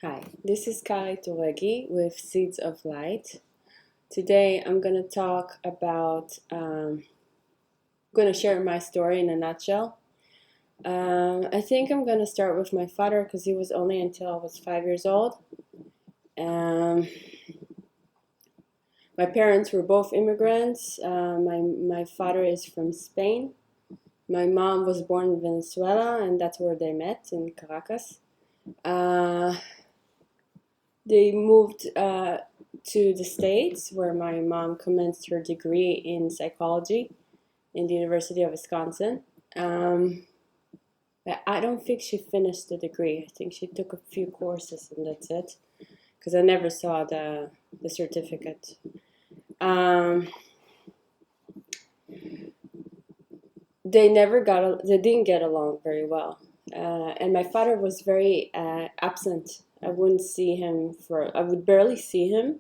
Hi, this is Kari Toregi with Seeds of Light. Today I'm going to talk about, going to share my story in a nutshell. I think I'm going to start with my father because he was only until I was 5 years old. My parents were both immigrants. My father is from Spain. My mom was born in Venezuela, and that's where they met, in Caracas. They moved to the States, where my mom commenced her degree in psychology in the University of Wisconsin. But I don't think she finished the degree. I think she took a few courses and that's it, because I never saw the certificate. They didn't get along very well, and my father was very absent. I would barely see him.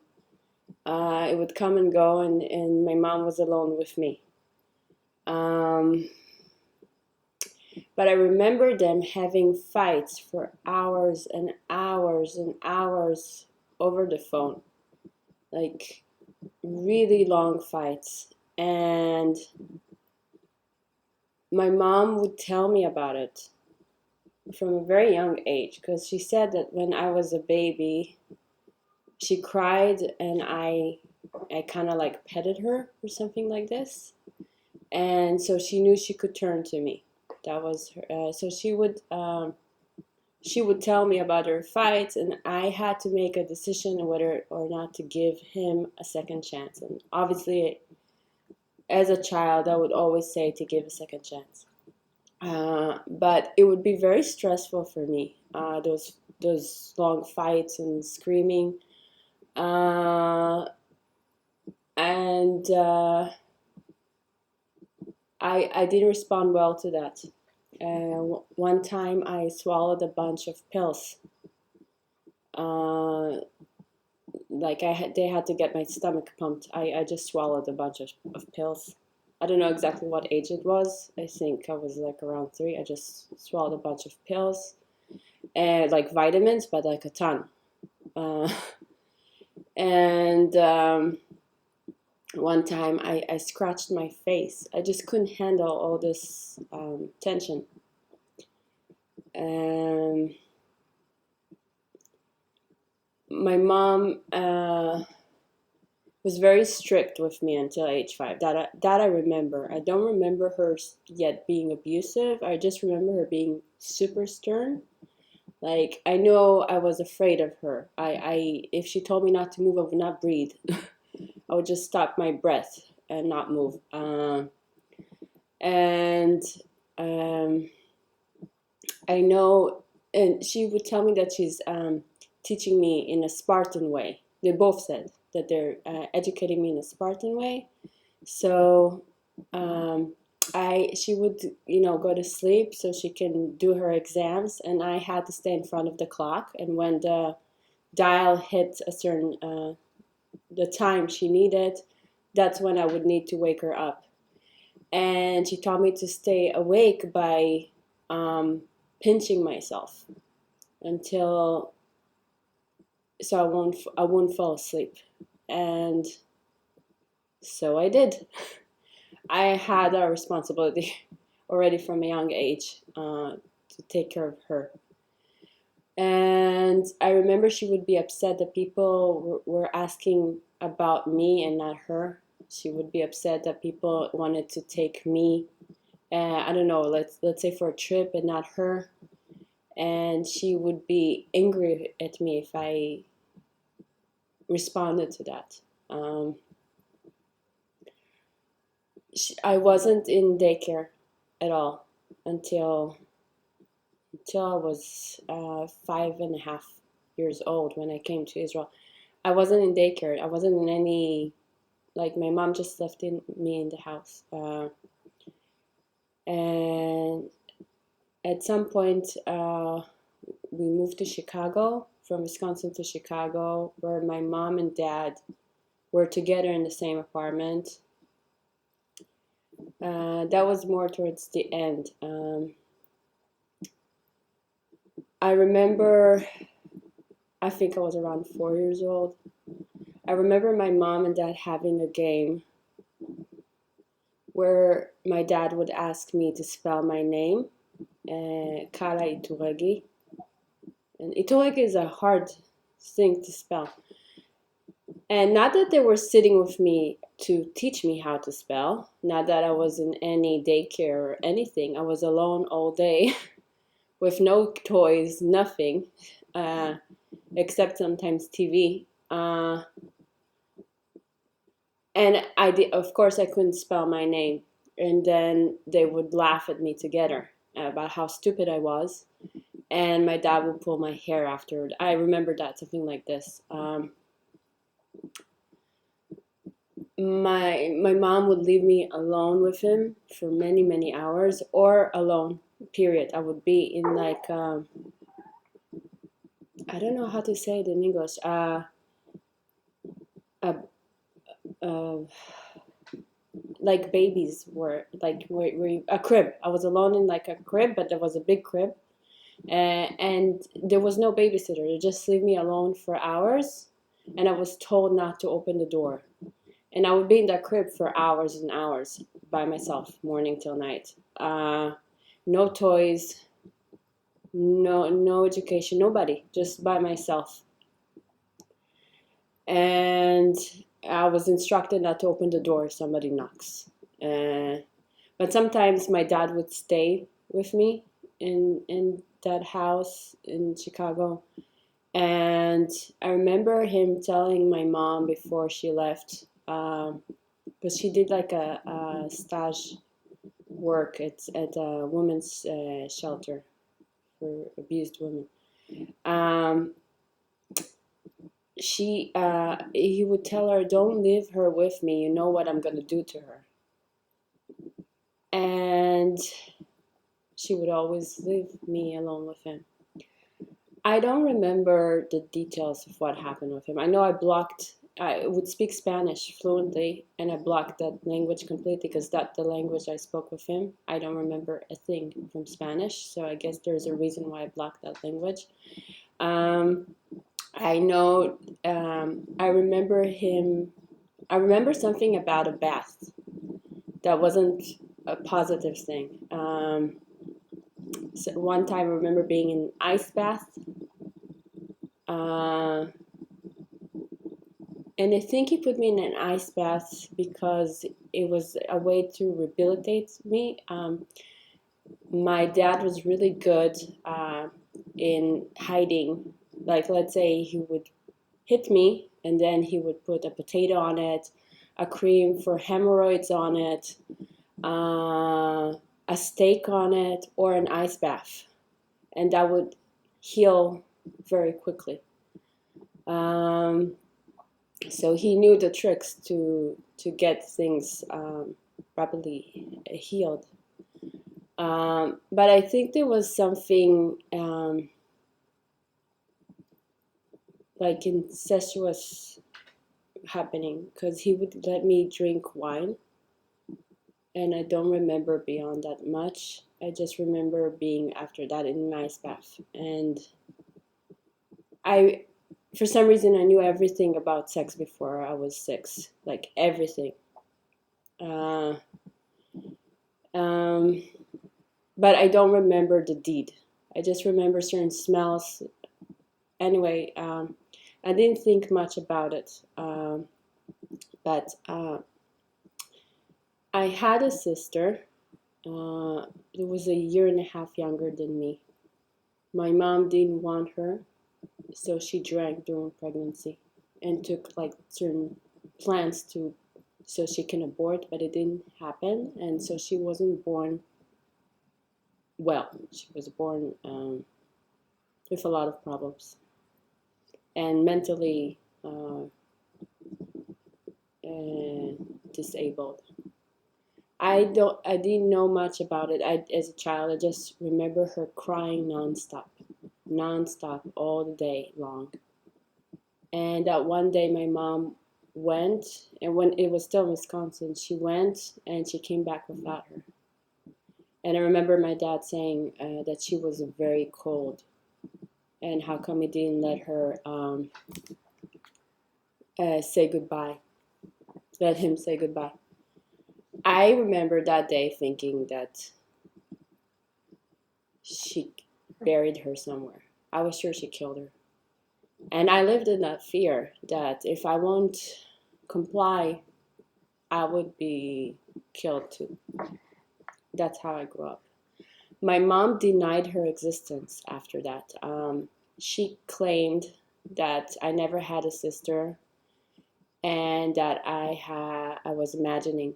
It would come and go, and my mom was alone with me. But I remember them having fights for hours and hours and hours over the phone, like really long fights. And my mom would tell me about it from a very young age, because she said that when I was a baby, she cried and I kind of like petted her or something like this. And so she knew she could turn to me. That was her. So she would tell me about her fights, and I had to make a decision whether or not to give him a second chance. And obviously, as a child, I would always say to give a second chance. But it would be very stressful for me. Those long fights and screaming, and I didn't respond well to that. One time I swallowed a bunch of pills. They had to get my stomach pumped. I just swallowed a bunch of pills. I don't know exactly what age it was. I think I was like around 3. I just swallowed a bunch of pills, and like vitamins, but like a ton. And one time I scratched my face. I just couldn't handle all this tension. My mom was very strict with me until age 5. That I remember. I don't remember her yet being abusive. I just remember her being super stern. Like, I know I was afraid of her. If she told me not to move, I would not breathe. I would just stop my breath and not move. And I know, and she would tell me that she's teaching me in a Spartan way. They both said that they're educating me in a Spartan way. So she would, go to sleep so she can do her exams, and I had to stay in front of the clock. And when the dial hit a certain the time she needed, that's when I would need to wake her up. And she taught me to stay awake by pinching myself until so I won't fall asleep. And so I did. I had a responsibility already from a young age to take care of her. And I remember she would be upset that people were asking about me and not her. She would be upset that people wanted to take me, I don't know, let's say for a trip and not her. And she would be angry at me if I responded to that. I wasn't in daycare at all until I was 5.5 years old when I came to Israel. I wasn't in daycare. I wasn't in any, like, my mom just left me in the house. And at some point, we moved to Chicago, from Wisconsin to Chicago, where my mom and dad were together in the same apartment. That was more towards the end. I remember I think I was around 4 years old. I remember my mom and dad having a game where my dad would ask me to spell my name, Kala Ituragi. And Ituragi is a hard thing to spell. And not that they were sitting with me to teach me how to spell, not that I was in any daycare or anything. I was alone all day with no toys, nothing, except sometimes TV. And I did, of course, I couldn't spell my name. And then they would laugh at me together about how stupid I was. And my dad would pull my hair afterward. I remember that, something like this. My mom would leave me alone with him for many, many hours, or alone, period. I would be in like, I don't know how to say it in English, like babies were, like a crib. I was alone in like a crib, but there was a big crib. And there was no babysitter. They just leave me alone for hours, and I was told not to open the door. And I would be in that crib for hours and hours by myself, morning till night. No toys, no education, nobody, just by myself. And I was instructed not to open the door if somebody knocks. But sometimes my dad would stay with me in that house in Chicago. And I remember him telling my mom before she left, because she did like a stage work at a women's shelter for abused women. He would tell her, "Don't leave her with me. You know what I'm gonna do to her." And she would always leave me alone with him. I don't remember the details of what happened with him. I know I would speak Spanish fluently, and I blocked that language completely because that's the language I spoke with him. I don't remember a thing from Spanish, so I guess there's a reason why I blocked that language. I know, I remember something about a bath that wasn't a positive thing. So one time I remember being in an ice bath. And I think he put me in an ice bath because it was a way to rehabilitate me. My dad was really good in hiding. Like, let's say he would hit me, and then he would put a potato on it, a cream for hemorrhoids on it, a steak on it, or an ice bath. And that would heal very quickly. So he knew the tricks to get things rapidly healed. But I think there was something like incestuous happening, because he would let me drink wine, and I don't remember beyond that much. I just remember being after that in an ice bath, and for some reason I knew everything about sex before I was 6, like everything. But I don't remember the deed. I just remember certain smells. Anyway, I didn't think much about it, but I had a sister who was a year and a half younger than me. My mom didn't want her, so she drank during pregnancy and took like certain plans so she can abort, but it didn't happen, and so she wasn't born well. She was born with a lot of problems and mentally disabled. I didn't know much about it. As a child, I just remember her crying nonstop all the day long. And that one day my mom went, and when it was still in Wisconsin, she went and she came back without her. And I remember my dad saying that she was very cold. and how come he didn't let her say goodbye, let him say goodbye. I remember that day thinking that she buried her somewhere. I was sure she killed her. And I lived in that fear that if I won't comply, I would be killed too. That's how I grew up. My mom denied her existence after that. She claimed that I never had a sister and that I was imagining.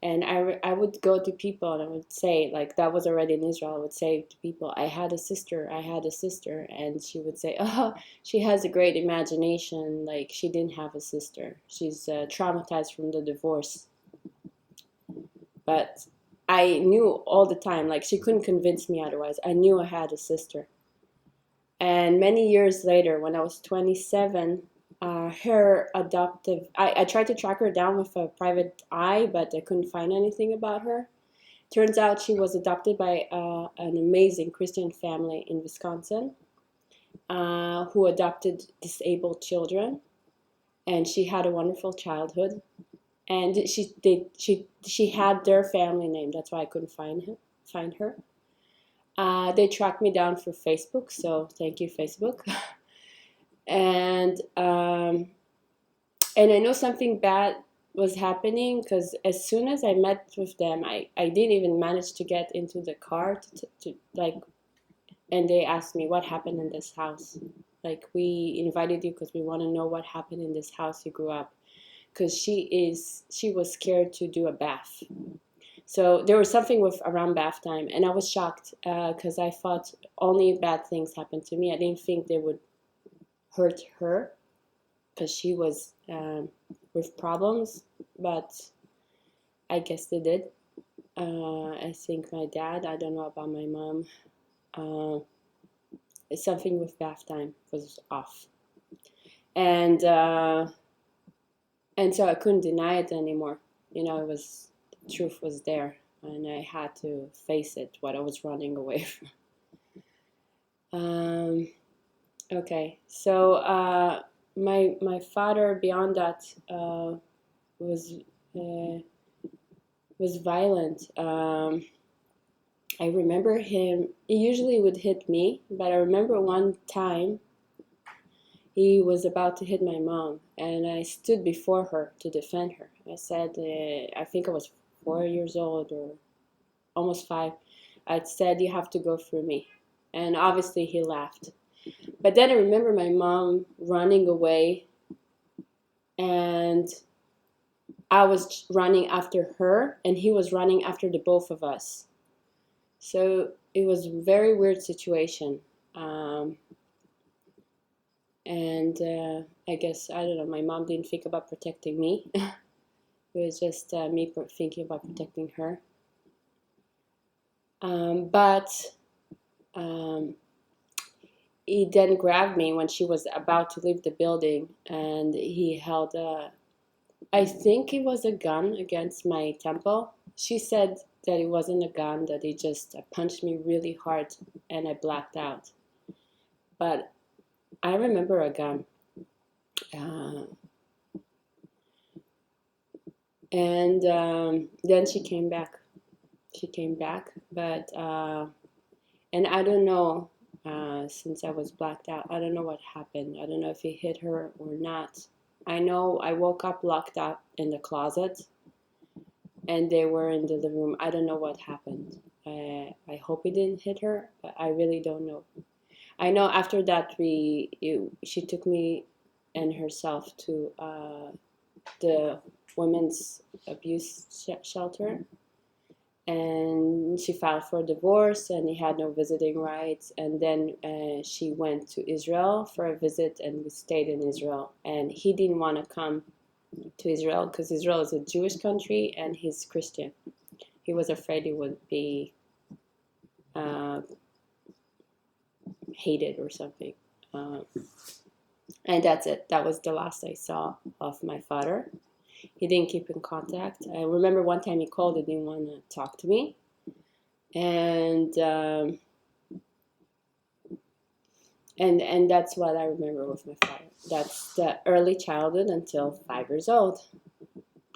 And I would go to people and I would say, like, that was already in Israel, I would say to people, I had a sister. And she would say, oh, she has a great imagination. Like, she didn't have a sister. She's traumatized from the divorce. But I knew all the time, like, she couldn't convince me otherwise. I knew I had a sister. And many years later, when I was 27, her adoptive, I tried to track her down with a private eye, but I couldn't find anything about her. Turns out she was adopted by an amazing Christian family in Wisconsin who adopted disabled children, and she had a wonderful childhood. And she had their family name. That's why I couldn't find her. They tracked me down for Facebook, so thank you, Facebook. And I know something bad was happening because as soon as I met with them, I didn't even manage to get into the car to like, and they asked me what happened in this house. Like, we invited you because we want to know what happened in this house you grew up. Because she was scared to do a bath. So there was something with around bath time, and I was shocked because I thought only bad things happened to me. I didn't think they would hurt her because she was with problems, but I guess they did. I think my dad, I don't know about my mom, something with bath time was off. And so I couldn't deny it anymore. You know, it was, the truth was there, and I had to face it, what I was running away from. Okay, so my father, beyond that, was violent. I remember him. He usually would hit me, but I remember one time he was about to hit my mom, and I stood before her to defend her. I said, I think I was 4 years old or almost 5. I said, you have to go through me. And obviously he laughed. But then I remember my mom running away, and I was running after her, and he was running after the both of us. So it was a very weird situation. I guess, I don't know, my mom didn't think about protecting me. It was just me thinking about protecting her. He then grabbed me when she was about to leave the building, and he held I think it was a gun against my temple. She said that it wasn't a gun, that he just punched me really hard and I blacked out. But I remember a gun. Then she came back. But and I don't know, since I was blacked out, I don't know what happened. I don't know if he hit her or not. I know I woke up locked up in the closet, and they were in the living room. I don't know what happened. I hope he didn't hit her, but I really don't know. I know after that she took me and herself to the women's abuse shelter, and she filed for divorce, and he had no visiting rights. And then she went to Israel for a visit, and we stayed in Israel. And he didn't want to come to Israel because Israel is a Jewish country and he's Christian. He was afraid he would be hated or something. And that's it. That was the last I saw of my father. He didn't keep in contact. I remember one time he called and didn't want to talk to me. And And that's what I remember with my father. That's the early childhood until 5 years old.